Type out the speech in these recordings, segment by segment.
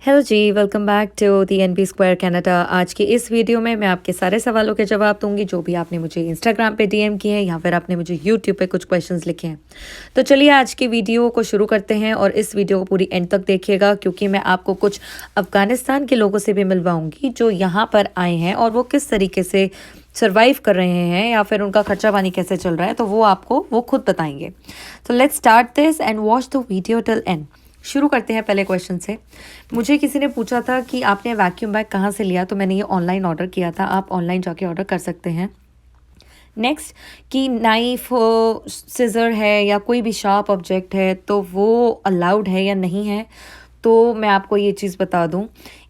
Hello ji, welcome back to the NB square Canada. आज की इस वीडियो में मैं आपके सारे सवालों के जवाब दूंगी जो भी आपने मुझे इंस्टाग्राम पे डीएम किए हैं या फिर आपने मुझे यूट्यूब पे कुछ क्वेश्चंस लिखे हैं। तो चलिए आज की वीडियो को शुरू करते हैं और इस वीडियो को पूरी एंड तक देखिएगा क्योंकि मैं आपको कुछ अफगानिस्तान के लोगों से भी मिलवाऊंगी जो यहाँ पर आए हैं और वो किस तरीके से सर्वाइव कर रहे हैं या फिर उनका खर्चा पानी कैसे चल रहा है, तो वो खुद बताएंगे। तो let's start this and watch the video till and. शुरू करते हैं पहले क्वेश्चन से। मुझे किसी ने पूछा था कि आपने वैक्यूम बैग कहाँ से लिया, तो मैंने ये ऑनलाइन ऑर्डर किया था। आप ऑनलाइन जाके ऑर्डर कर सकते हैं। नेक्स्ट कि नाइफ सिज़र है या कोई भी शार्प ऑब्जेक्ट है तो वो अलाउड है या नहीं है। तो मैं आपको ये चीज़ बता दूं,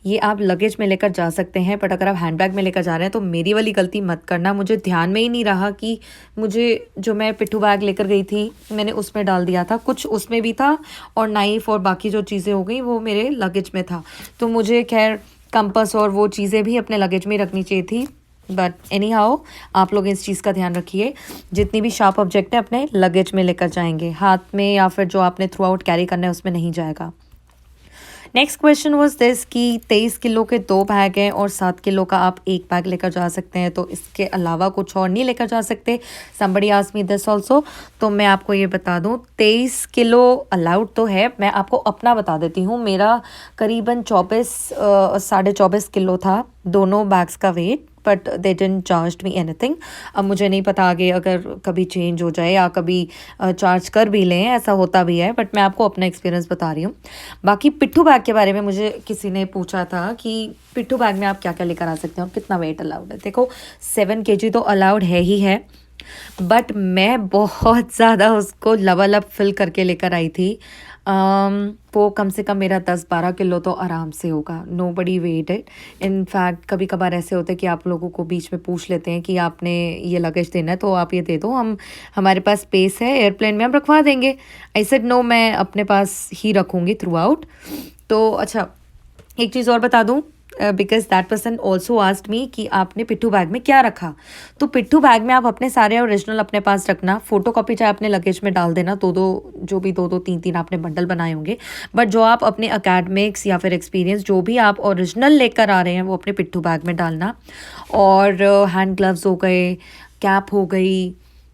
ये आप लगेज में लेकर जा सकते हैं, बट अगर आप हैंडबैग में लेकर जा रहे हैं तो मेरी वाली गलती मत करना। मुझे ध्यान में ही नहीं रहा कि मुझे जो मैं पिट्ठू बैग लेकर गई थी मैंने उसमें डाल दिया था, कुछ उसमें भी था और नाइफ़ और बाकी जो चीज़ें हो गई वो मेरे लगेज में था। तो मुझे खैर कंपास और वो चीज़ें भी अपने लगेज में रखनी चाहिए थी। बट एनी हाउ आप लोग इस चीज़ का ध्यान रखिए, जितनी भी शार्प ऑब्जेक्ट है अपने लगेज में लेकर जाएंगे, हाथ में या फिर जो आपने थ्रू आउट कैरी करना है उसमें नहीं जाएगा। नेक्स्ट क्वेश्चन वाज दिस कि 23 किलो के 2 बैग हैं और 7 किलो का आप एक बैग लेकर जा सकते हैं, तो इसके अलावा कुछ और नहीं लेकर जा सकते। somebody asked me this also, तो मैं आपको ये बता दूं 23 किलो अलाउड तो है। मैं आपको अपना बता देती हूँ, मेरा करीबन 24 किलो था दोनों बैग्स का weight, but they didn't charge me anything. अब मुझे नहीं पता आगे अगर कभी चेंज हो जाए या कभी चार्ज कर भी लें, ऐसा होता भी है, बट मैं आपको अपना एक्सपीरियंस बता रही हूँ। बाकी पिट्ठू बैग के बारे में मुझे किसी ने पूछा था कि पिट्ठू बैग में आप क्या क्या लेकर आ सकते हैं और कितना वेट अलाउड है। देखो 7 kg तो अलाउड है ही है, बट मैं बहुत ज़्यादा उसको लबालब फिल करके लेकर आई थी। वो कम से कम मेरा 10-12 किलो तो आराम से होगा। No buddy wait it. In fact कभी कभार ऐसे होते हैं कि आप लोगों को बीच में पूछ लेते हैं कि आपने ये लगेज देना है तो आप ये दे दो, हमारे पास स्पेस है एयरप्लेन में, हम रखवा देंगे। आई सेड नो, मैं अपने पास ही रखूँगी थ्रू आउट। तो अच्छा, एक चीज़ और बता दूँ, because that person also asked me कि आपने पिट्ठू बैग में क्या रखा। तो पिट्ठू बैग में आप अपने सारे ओरिजिनल अपने पास रखना, फोटो कॉपी चाहे अपने लगेज में डाल देना, दो 3 आपने बंडल बनाए होंगे, बट जो आप अपने अकेडमिक्स या फिर एक्सपीरियंस जो भी आप ओरिजिनल लेकर आ रहे हैं वो अपने पिट्ठू बैग में डालना। और हैंड ग्लव्स हो गए, कैप हो गई,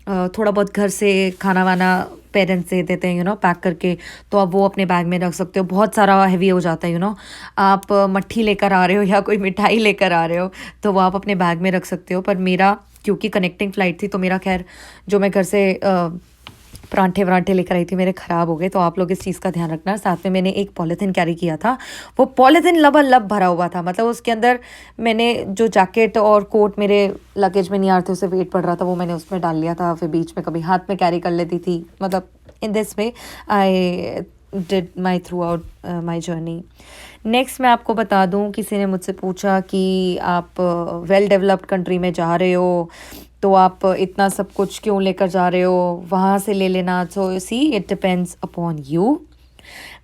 थोड़ा बहुत घर से खाना वाना पेरेंट्स दे देते हैं पैक करके, तो आप वो अपने बैग में रख सकते हो। बहुत सारा हैवी हो जाता है आप मट्ठी लेकर आ रहे हो या कोई मिठाई लेकर आ रहे हो तो वो आप अपने बैग में रख सकते हो। पर मेरा क्योंकि कनेक्टिंग फ़्लाइट थी तो मेरा खैर जो मैं घर से परांठे वरांठे लेकर आई थी मेरे ख़राब हो गए, तो आप लोग इस चीज़ का ध्यान रखना। साथ में मैंने एक पॉलीथीन कैरी किया था, वो पॉलीथीन लबालब भरा हुआ था, मतलब उसके अंदर मैंने जो जैकेट और कोट मेरे लगेज में नहीं आ रहे थे, उसे वेट पड़ रहा था, वो मैंने उसमें डाल लिया था। फिर बीच में कभी हाथ में कैरी कर लेती थी, मतलब in this way I did my through out my journey. Next मैं आपको बता दूं, किसी ने मुझसे पूछा कि आप वेल डेवलप्ड कंट्री में जा रहे हो तो आप इतना सब कुछ क्यों लेकर जा रहे हो, वहाँ से ले लेना। So see it depends upon you.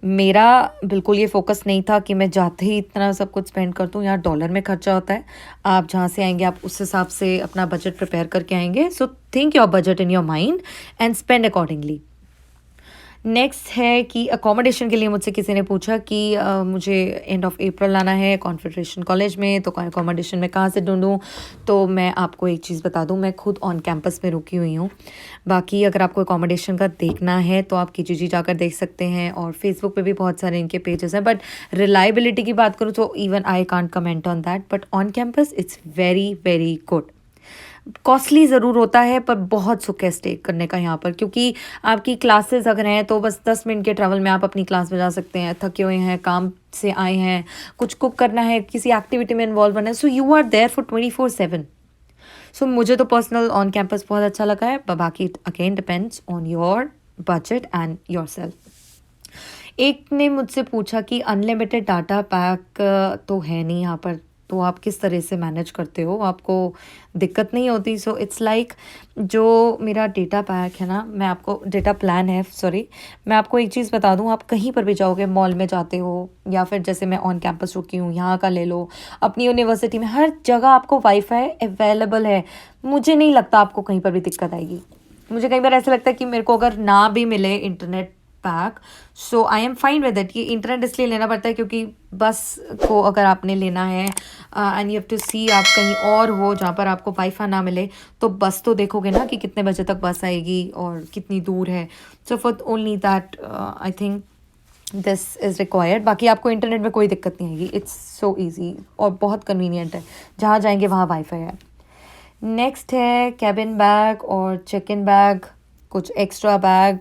मेरा बिल्कुल ये फोकस नहीं था कि मैं जाते ही इतना सब कुछ स्पेंड कर दूँ। यहाँ डॉलर में खर्चा होता है, आप जहाँ से आएंगे आप उस हिसाब से अपना बजट प्रिपेयर करके आएंगे। So think your budget in your mind and spend accordingly. Next है कि अकोमोडेशन के लिए मुझसे किसी ने पूछा कि मुझे एंड ऑफ अप्रैल आना है कॉन्फेडरेशन कॉलेज में, तो अकोमोडेशन में कहाँ से ढूंढूं। तो मैं आपको एक चीज़ बता दूं, मैं खुद ऑन कैंपस में रुकी हुई हूँ। बाकी अगर आपको अकोमोडेशन का देखना है तो आप KGG जाकर देख सकते हैं, और फेसबुक पे भी बहुत सारे इनके पेजेस हैं। बट रिलायबिलिटी की बात करूँ तो even I can't comment on that, but on campus it's very very good. Costly ज़रूर होता है पर बहुत सुख है स्टे करने का यहाँ पर, क्योंकि आपकी क्लासेस अगर हैं तो बस 10 मिनट के ट्रैवल में आप अपनी क्लास में जा सकते हैं। थके हुए हैं, काम से आए हैं, कुछ कुक करना है, किसी एक्टिविटी में इन्वॉल्व होना है, so you are there for 24/7। सो मुझे तो पर्सनल ऑन कैंपस बहुत अच्छा लगा है, पर बाकी again depends on your budget and your self. एक ने मुझसे पूछा कि अनलिमिटेड डाटा पैक तो है नहीं यहाँ पर, तो आप किस तरह से मैनेज करते हो, आपको दिक्कत नहीं होती। सो इट्स लाइक जो मेरा डेटा पैक है ना, मैं आपको डेटा प्लान है, सॉरी, मैं आपको एक चीज़ बता दूं, आप कहीं पर भी जाओगे, मॉल में जाते हो या फिर जैसे मैं ऑन कैंपस रुकी हूँ यहाँ का ले लो, अपनी यूनिवर्सिटी में, हर जगह आपको वाईफाई अवेलेबल है। मुझे नहीं लगता आपको कहीं पर भी दिक्कत आएगी। मुझे कई बार ऐसा लगता है कि मेरे को अगर ना भी मिले internet back. So I am fine with it. ये इंटरनेट इसलिए लेना पड़ता है क्योंकि बस को अगर आपने लेना है एंड यू हैव टू सी, आप कहीं और हो जहाँ पर आपको वाईफाई ना मिले, तो बस तो देखोगे ना कि कितने बजे तक बस आएगी और कितनी दूर है. So for only that I think this is required. बाकी आपको इंटरनेट में कोई दिक्कत नहीं आएगी. इट्स सो ईजी और बहुत कन्वीनियंट है. जहाँ जाएंगे वहाँ वाईफाई है. नेक्स्ट है कैबिन बैग और चेक इन बैग. कुछ एक्स्ट्रा बैग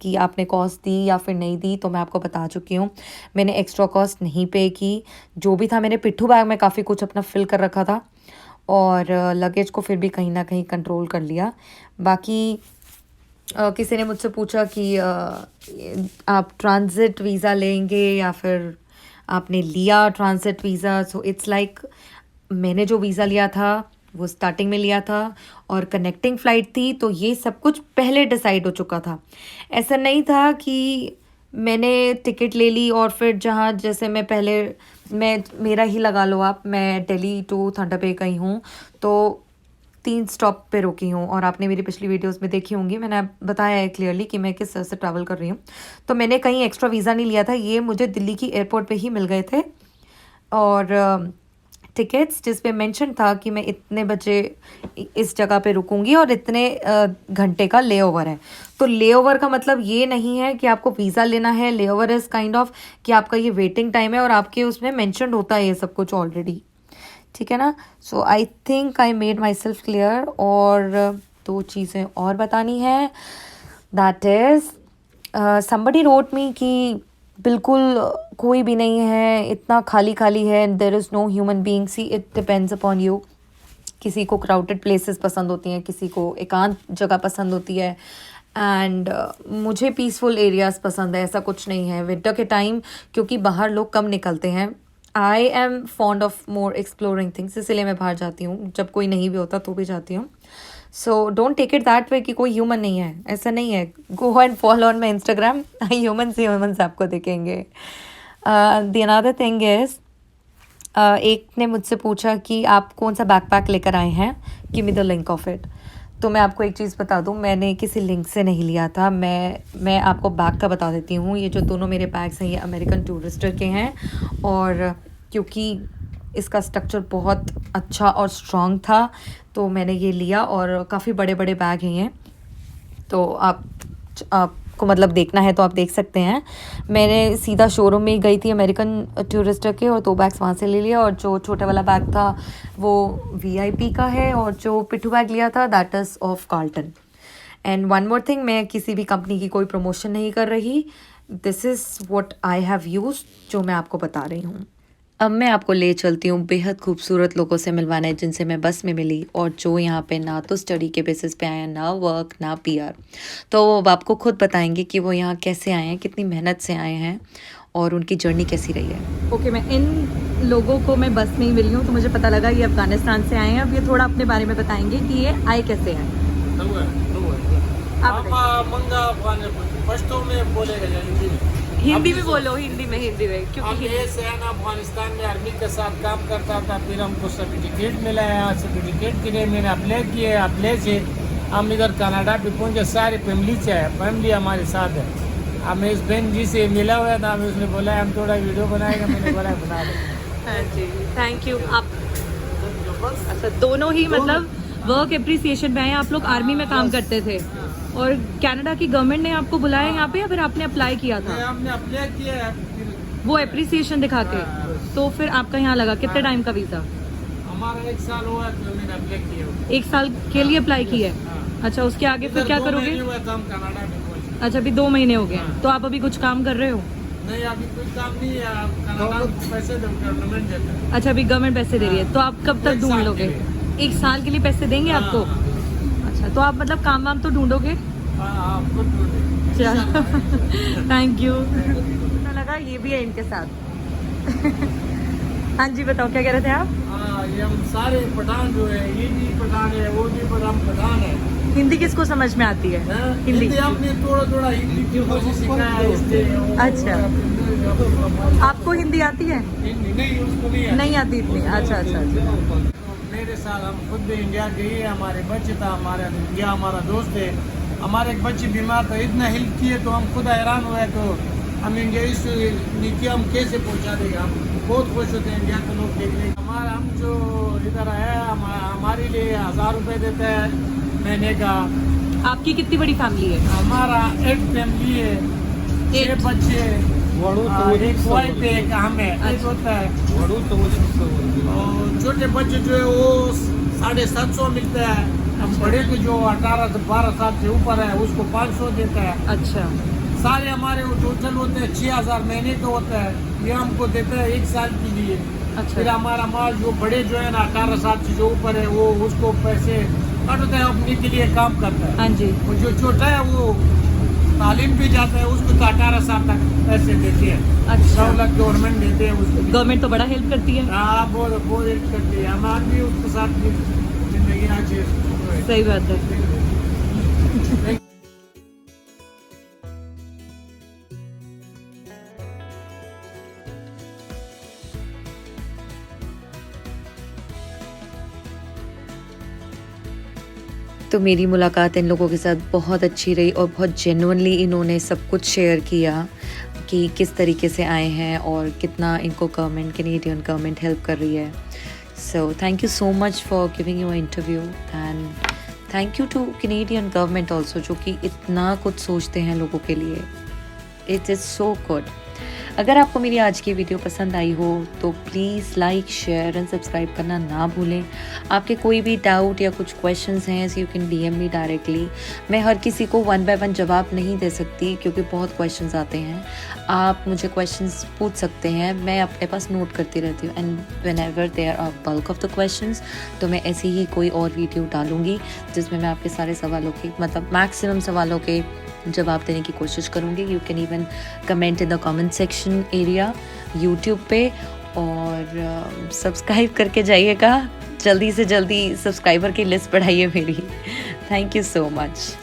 की आपने कॉस्ट दी या फिर नहीं दी, तो मैं आपको बता चुकी हूँ. मैंने एक्स्ट्रा कॉस्ट नहीं पे की. जो भी था, मैंने पिट्ठू बैग में काफ़ी कुछ अपना फिल कर रखा था और लगेज को फिर भी कहीं ना कहीं कंट्रोल कर लिया. बाकी किसी ने मुझसे पूछा कि आप ट्रांजिट वीज़ा लेंगे या फिर आपने लिया transit visa. So it's like मैंने जो वीज़ा लिया था वो स्टार्टिंग में लिया था और कनेक्टिंग फ़्लाइट थी, तो ये सब कुछ पहले डिसाइड हो चुका था. ऐसा नहीं था कि मैंने टिकट ले ली और फिर जहाँ जैसे मैं पहले मेरा ही लगा लो आप, मैं दिल्ली टू थंडर बे गई हूँ तो 3 स्टॉप पे रुकी हूँ. और आपने मेरी पिछली वीडियोस में देखी होंगी, मैंने बताया है क्लियरली कि मैं किस तरह से ट्रैवल कर रही हूँ. तो मैंने कहीं एक्स्ट्रा वीज़ा नहीं लिया था. ये मुझे दिल्ली की एयरपोर्ट पे ही मिल गए थे और टिकट्स जिस पे मेंशन था कि मैं इतने बजे इस जगह पे रुकूंगी और इतने घंटे का लेओवर है. तो लेओवर का मतलब ये नहीं है कि आपको वीज़ा लेना है. लेओवर इज़ काइंड ऑफ कि आपका ये वेटिंग टाइम है और आपके उसमें मेंशन होता है ये सब कुछ ऑलरेडी. ठीक है ना. So I think I made myself clear. और 2 चीज़ें और बतानी है. That is somebody wrote me कि बिल्कुल कोई भी नहीं है, इतना खाली खाली है, there is no human being. See it depends upon you. किसी को क्राउडेड प्लेसेस पसंद होती हैं, किसी को एकांत जगह पसंद होती है एंड मुझे पीसफुल एरियाज़ पसंद है. ऐसा कुछ नहीं है. विंटर के टाइम क्योंकि बाहर लोग कम निकलते हैं, I am fond of more exploring things, इसलिए मैं बाहर जाती हूँ. जब कोई नहीं भी होता तो भी जाती हूँ. So don't take it that way कि कोई ह्यूमन नहीं है. ऐसा नहीं है. Go and follow on my Instagram. Humans आपको दिखेंगे. द अनदर थिंग इज़, एक ने मुझसे पूछा कि आप कौन सा बैकपैक लेकर आए हैं, give me the link of it. तो मैं आपको एक चीज़ बता दूं, मैंने किसी लिंक से नहीं लिया था. मैं आपको बैग का बता देती हूँ. ये जो दोनों मेरे बैग्स हैं ये अमेरिकन टूरिस्टर के हैं और क्योंकि इसका स्ट्रक्चर बहुत अच्छा और स्ट्रॉन्ग था तो मैंने ये लिया. और काफ़ी बड़े बड़े बैग हैं ये, तो आपको मतलब देखना है तो आप देख सकते हैं. मैंने सीधा शोरूम में ही गई थी अमेरिकन टूरिस्टर के और 2 बैग्स वहाँ से ले लिया. और जो छोटा वाला बैग था वो VIP का है और जो पिट्ठू बैग लिया था that is of Carlton. And one more thing, मैं किसी भी कंपनी की कोई प्रमोशन नहीं कर रही. This is what I have used, जो मैं आपको बता रही हूँ. अब मैं आपको ले चलती हूँ बेहद खूबसूरत लोगों से मिलवाने जिनसे मैं बस में मिली और जो यहाँ पे ना तो स्टडी के बेसिस पे आए हैं, ना वर्क, ना PR. तो वो आपको खुद बताएंगे कि वो यहाँ कैसे आए हैं, कितनी मेहनत से आए हैं और उनकी जर्नी कैसी रही है. ओके, मैं इन लोगों को मैं बस में ही मिली हूँ तो मुझे पता लगा ये अफगानिस्तान से आए हैं. अब ये थोड़ा अपने बारे में बताएंगे कि ये आए कैसे हैं. हिंदी में बोलो. हिंदी में क्योंकि अफगानिस्तान में आर्मी के साथ काम करता था. फिर हमको सर्टिफिकेट मिला है. सर्टिफिकेट के लिए मैंने अप्लाई किया. अप्लाई से हम इधर कनाडा पे पहुंचे. सारी फैमिली हमारे साथ है. हम इस बहन जी से मिला हुआ था. हमें उसने बोला हम थोड़ा वीडियो बनाएगा. मैंने बोला बना दो. हाँ जी, थैंक यू. आप अच्छा दोनों ही मतलब वर्क एप्रिसिएशन में आए. आप लोग आर्मी में काम करते थे और कनाडा की गवर्नमेंट ने आपको बुलाया यहाँ पे या फिर आपने अप्लाई किया था? हमने अप्लाई किया है वो एप्रिसिएशन दिखा के. तो फिर आपका यहाँ लगा. कितने टाइम का वीज़ा? हमारा 1 साल हुआ तो मैंने अप्लाई किया. 1 साल के लिए अप्लाई किया है. अच्छा, उसके आगे फिर क्या करोगे? अच्छा, अभी 2 महीने हो गए. तो आप अभी कुछ काम कर रहे हो? नहीं, अभी कोई काम नहीं है. कनाडा पैसे गवर्नमेंट देता है. अच्छा, अभी गवर्नमेंट पैसे दे रही है. तो आप कब तक ढूंढ लोगे? 1 साल के लिए पैसे देंगे आपको? अच्छा, तो आप मतलब काम वाम तो ढूंढोगे? चलो, थैंक यू. अच्छा लगा. ये भी है इनके साथ. हाँ जी, बताओ क्या कह रहे थे आप? ये हम सारे पठान जो है, ये भी पठान है, वो भी पठान है. हिंदी किसको समझ में आती है? हिंदी हमने थोड़ा हिंदी की कोशिश सिखाया है इसलिए. अच्छा, आपको हिंदी आती है? नहीं, उसको नहीं आती इतनी. अच्छा. मेरे साथ हम खुद भी इंडिया गए. हमारे बच्चे था, हमारा इंडिया हमारा दोस्त है. हमारे एक बच्चे बीमार था, इतना हेल्प किए तो हम खुद हैरान हुए। तो हम इंडिया इस नीति हम कैसे पहुंचा देंगे। हम बहुत खुश होते हैं इंडिया के लोग देखने। हमारा हम जो इधर आया हमारे लिए 1000 रुपये देता है महीने का। आपकी कितनी बड़ी फैमिली है? हमारा 8 फैमिली है, 6 बच्चे, एक वाइफ है, एक हम है, एक होता है। और छोटे बच्चे जो है वो 750 मिलता है। हम बड़े को जो 18 से 12 साल से ऊपर है उसको 500 देता है। अच्छा, सारे हमारे वो टोटल होते हैं 6000 महीने का होता है। ये हमको देता है 1 साल के लिए। अच्छा। फिर हमारा माल जो बड़े जो है ना 18 साल से जो ऊपर है वो उसको पैसे काटता है, अपने के लिए काम करता है। हाँ जी। और जो छोटा है वो तालीम भी जाता है, उसको तो 18 साल तक पैसे देते हैं। अच्छा। 9 लाख गवर्नमेंट देते हैं उसको। गवर्नमेंट तो बड़ा हेल्प करती है। हाँ, बहुत हेल्प करती है। हम आज भी उसके साथ भी जिंदगी आज सही बात है। तो मेरी मुलाकात इन लोगों के साथ बहुत अच्छी रही और बहुत जेन्युइनली इन्होंने सब कुछ शेयर किया कि किस तरीके से आए हैं और कितना इनको गवर्नमेंट, कैनेडियन गवर्नमेंट हेल्प कर रही है। So thank you so much for giving your interview and thank you two Canadian government also, जो कि इतना कुछ सोचते हैं लोगों के लिए। It is so good. अगर आपको मेरी आज की वीडियो पसंद आई हो तो please like, share and subscribe करना ना भूलें। आपके कोई भी डाउट या कुछ क्वेश्चंस हैं so you can DM me directly. मैं हर किसी को 1 बाय 1 जवाब नहीं दे सकती क्योंकि बहुत क्वेश्चंस आते हैं। आप मुझे क्वेश्चंस पूछ सकते हैं, मैं अपने पास नोट करती रहती हूँ। And whenever there are bulk of the questions तो मैं ऐसे ही कोई और वीडियो डालूँगी जिसमें मैं आपके सारे सवालों के मतलब मैक्सिमम सवालों के जवाब देने की कोशिश करूँगी। You can even comment in the comment section area YouTube पे और सब्सक्राइब करके जाइएगा। जल्दी से जल्दी सब्सक्राइबर की लिस्ट बढ़ाइए मेरी। Thank you so much.